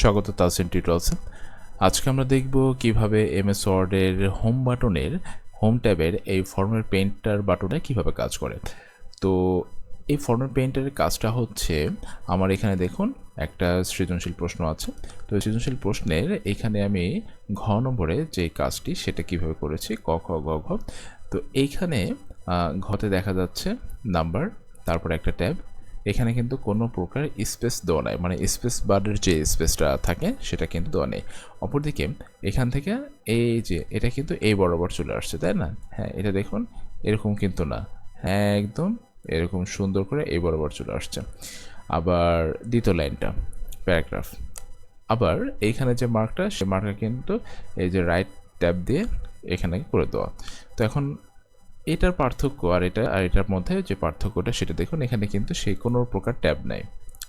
স্বাগত তাসিন টিউটোরিয়ালসে। আজকে আমরা দেখব কিভাবে এমএস ওয়ার্ডের হোম বাটনের হোম ট্যাবের এই ফরম্যাট পেইন্টার বাটনে কিভাবে কাজ করে। তো এই ফরম্যাট পেইন্টারের কাজটা হচ্ছে, আমার এখানে দেখুন একটা সৃজনশীল প্রশ্ন আছে। তো সৃজনশীল প্রশ্নের এখানে আমি ঘ নম্বরে যে কাজটি সেটা কিভাবে করেছি, ক খ গ ঘ। তো এইখানে ঘতে দেখা যাচ্ছে নাম্বার, তারপর একটা ট্যাব। এখানে কিন্তু কোনো প্রকার স্পেস দেওয়া নাই, মানে স্পেস বারের যে স্পেসটা থাকে সেটা কিন্তু দেওয়া নেই। অপরদিকে এখান থেকে এই যে এটা কিন্তু এই বরাবর চলে আসছে, তাই না? হ্যাঁ, এটা দেখুন এরকম কিন্তু না, হ্যাঁ একদম এরকম সুন্দর করে এই বরাবর চলে আসছে। আবার দ্বিতীয় লাইনটা প্যারাগ্রাফ, আবার এইখানে যে মার্কটা, সে মার্কটা কিন্তু এই যে রাইট ট্যাব দিয়ে এখানে করে দেওয়া। তো এখন এটার পার্থক্য আর এটার মধ্যে যে পার্থক্যটা সেটা দেখুন, এখানে কিন্তু সেই কোনো প্রকার ট্যাব নাই,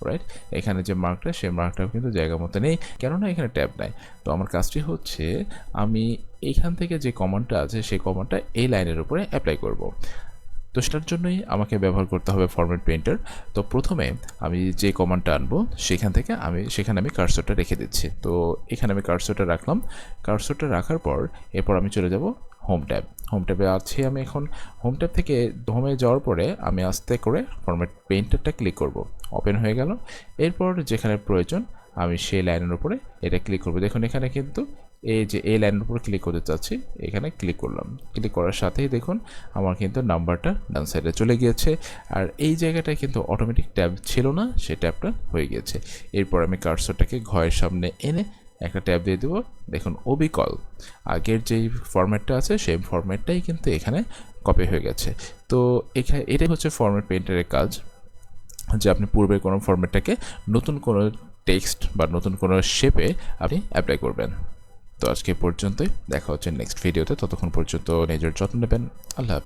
রাইট? এখানে যে মার্কটা, সেই মার্কটাও কিন্তু জায়গা মতো নেই, কেননা এখানে ট্যাব নাই। তো আমার কাজটি হচ্ছে, আমি এইখান থেকে যে কমান্ডটা আছে সেই কমান্ডটা এই লাইনের উপরে অ্যাপ্লাই করব। তো সেটার জন্যই আমাকে ব্যবহার করতে হবে ফরম্যাট পেইন্টার। তো প্রথমে আমি যে কমান্ডটা আনবো সেখানে আমি কার্সরটা রেখে দিচ্ছি। তো এখানে আমি কার্সরটা রাখলাম। কার্সরটা রাখার পর এরপর আমি চলে যাব হোম ট্যাব। হোম ট্যাবে আছি আমি এখন। হোম ট্যাব থেকে হোমে যাওয়ার পরে আমি আস্তে করে ফরম্যাট পেইন্টারটা ক্লিক করব। ওপেন হয়ে গেল। এরপর যেখানে প্রয়োজন আমি সেই লাইনের উপরে এটা ক্লিক করব। দেখুন এখানে কিন্তু এই যে এই লাইনের উপর ক্লিক করতে চাচ্ছি, এখানে ক্লিক করলাম। ক্লিক করার সাথেই দেখুন আমার কিন্তু নাম্বারটা ডান সাইডে চলে গিয়েছে, আর এই জায়গাটায় কিন্তু অটোমেটিক ট্যাব ছিল না, সেই ট্যাবটা হয়ে গিয়েছে। এরপর আমি কার্সরটাকে ঘয়ের সামনে এনে একটা ট্যাব দিয়ে দেবো। দেখুন অবিকল আগের যেই ফরম্যাটটা আছে সেই ফরম্যাটটাই কিন্তু এখানে কপি হয়ে গেছে। তো এটাই হচ্ছে ফরম্যাট পেইন্টারের কাজ, যে আপনি পূর্বের কোনো ফরম্যাটটাকে নতুন কোনো টেক্সট বা নতুন কোনো শেপে আপনি অ্যাপ্লাই করবেন। তো আজকে পর্যন্তই, দেখা হচ্ছে নেক্সট ভিডিওতে। ততক্ষণ পর্যন্ত নিজের যত্ন নেবেন। আল্লাহ হাফেজ।